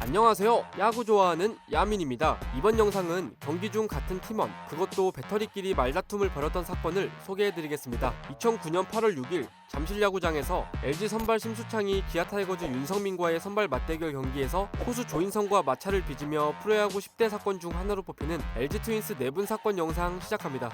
안녕하세요. 야구 좋아하는 야민입니다. 이번 영상은 경기 중 같은 팀원, 그것도 배터리끼리 말다툼을 벌였던 사건을 소개해드리겠습니다. 2009년 8월 6일 잠실야구장에서 LG 선발 심수창이 기아 타이거즈 윤성민과의 선발 맞대결 경기에서 포수 조인성과 마찰을 빚으며 프로야구 10대 사건 중 하나로 뽑히는 LG 트윈스 내분 사건 영상 시작합니다.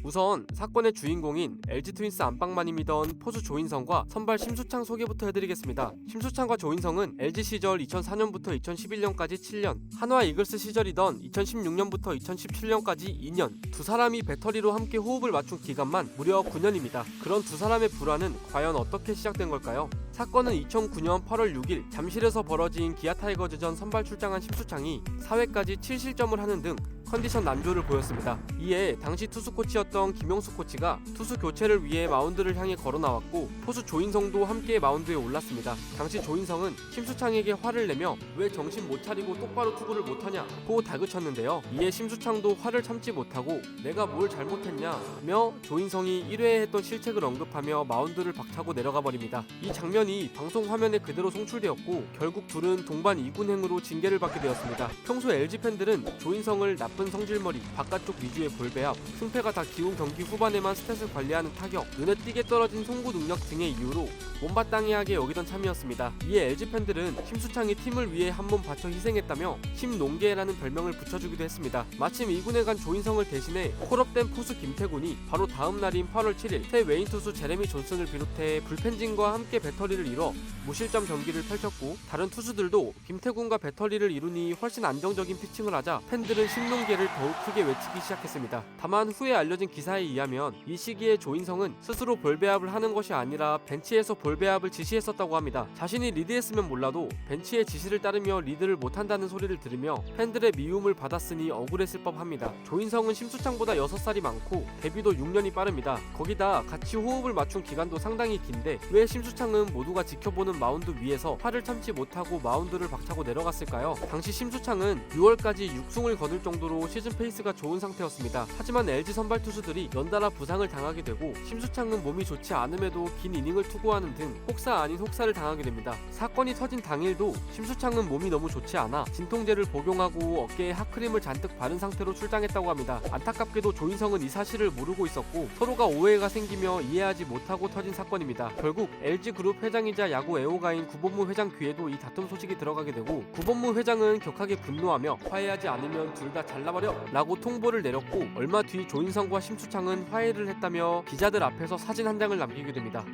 우선 사건의 주인공인 LG 트윈스 안방만이 믿던 포수 조인성과 선발 심수창 소개부터 해드리겠습니다. 심수창과 조인성은 LG 시절 2004년부터 2011년까지 7년, 한화 이글스 시절이던 2016년부터 2017년까지 2년, 두 사람이 배터리로 함께 호흡을 맞춘 기간만 무려 9년입니다. 그런 두 사람의 불화는 과연 어떻게 시작된 걸까요? 사건은 2009년 8월 6일 잠실에서 벌어진 기아 타이거즈전 선발 출장한 심수창이 4회까지 7실점을 하는 등 컨디션 난조를 보였습니다. 이에 당시 투수 코치였던 김용수 코치가 투수 교체를 위해 마운드를 향해 걸어 나왔고 포수 조인성도 함께 마운드에 올랐습니다. 당시 조인성은 심수창에게 화를 내며 왜 정신 못 차리고 똑바로 투구를 못하냐고 다그쳤는데요. 이에 심수창도 화를 참지 못하고 내가 뭘 잘못했냐며 조인성이 1회에 했던 실책을 언급하며 마운드를 박차고 내려가 버립니다. 이 장면이 방송 화면에 그대로 송출되었고 결국 둘은 동반 2군행으로 징계를 받게 되었습니다. 평소 LG 팬들은 조인성을 나쁜 성질머리, 바깥쪽 위주의 볼배합, 승패가 다 기운 경기 후반에만 스탯을 관리하는 타격, 눈에 띄게 떨어진 송구 능력 등의 이유로 못마땅해하게 여기던 참이었습니다. 이에 LG 팬들은 심수창이 팀을 위해 한 몸 바쳐 희생했다며 심농계라는 별명을 붙여주기도 했습니다. 마침 2군에 간 조인성을 대신해 콜업된 포수 김태군이 바로 다음 날인 8월 7일 새 외인 투수 제레미 존슨을 비롯해 불펜진과 함께 배터리를 이뤄 무실점 경기를 펼쳤고 다른 투수들도 김태군과 배터리를 이루니 훨씬 안정적인 피칭을 하자 팬들은 심농계를 더욱 크게 외치기 시작했습니다. 다만 후에 알려진 기사에 의하면 이 시기에 조인성은 스스로 볼배합을 하는 것이 아니라 벤치에서 볼배합을 지시했었다고 합니다. 자신이 리드했으면 몰라도 벤치의 지시를 따르며 리드를 못한다는 소리를 들으며 팬들의 미움을 받았으니 억울했을 법합니다. 조인성은 심수창보다 6살이 많고 데뷔도 6년이 빠릅니다. 거기다 같이 호흡을 맞춘 기간도 상당히 긴데 왜 심수창은 모두가 지켜보는 마운드 위에서 화를 참지 못하고 마운드를 박차고 내려갔을까요? 당시 심수창은 6월까지 6승을 거둘 정도로 시즌 페이스가 좋은 상태였습니다. 하지만 LG 선발 투수들이 연달아 부상을 당하게 되고 심수창은 몸이 좋지 않음에도 긴 이닝을 투구하는 등 혹사 아닌 혹사를 당하게 됩니다. 사건이 터진 당일도 심수창은 몸이 너무 좋지 않아 진통제를 복용하고 어깨에 핫크림을 잔뜩 바른 상태로 출장했다고 합니다. 안타깝게도 조인성은 이 사실을 모르고 있었고 서로가 오해가 생기며 이해하지 못하고 터진 사건입니다. 결국 LG그룹 회장이자 야구 애호가인 구본무 회장 귀에도 이 다툼 소식이 들어가게 되고 구본무 회장은 격하게 분노하며 화해하지 않으면 둘 다 잘라버려 라고 통보를 내렸고 얼마 뒤 조인성과 심수창은 화해를 했다며 기자들 앞에서 사진 한 장을 남기게 됩니다.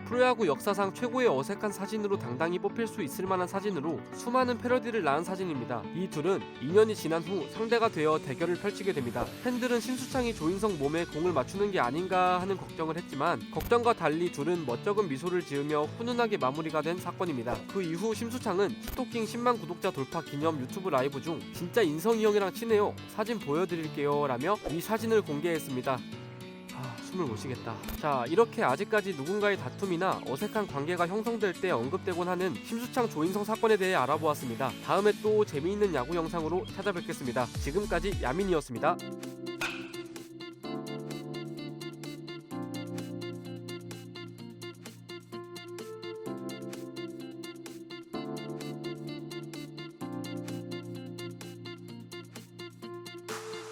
프로야구 역사상 최고의 어색한 사진으로 당당히 뽑힐 수 있을 만한 사진으로 수많은 패러디를 낳은 사진입니다. 이 둘은 2년이 지난 후 상대가 되어 대결을 펼치게 됩니다. 팬들은 심수창이 조인성 몸에 공을 맞추는 게 아닌가 하는 걱정을 했지만 걱정과 달리 둘은 멋쩍은 미소를 지으며 훈훈하게 마무리가 된 사건입니다. 그 이후 심수창은 스토킹 10만 구독자 돌파 기념 유튜브 라이브 중 진짜 인성이 형이랑 친해요. 사진 보여드릴게요 라며 이 사진을 공개했습니다. 숨을 못 쉬겠다. 자, 이렇게 아직까지 누군가의 다툼이나 어색한 관계가 형성될 때 언급되곤 하는 심수창 조인성 사건에 대해 알아보았습니다. 다음에 또 재미있는 야구 영상으로 찾아뵙겠습니다. 지금까지 야민이었습니다.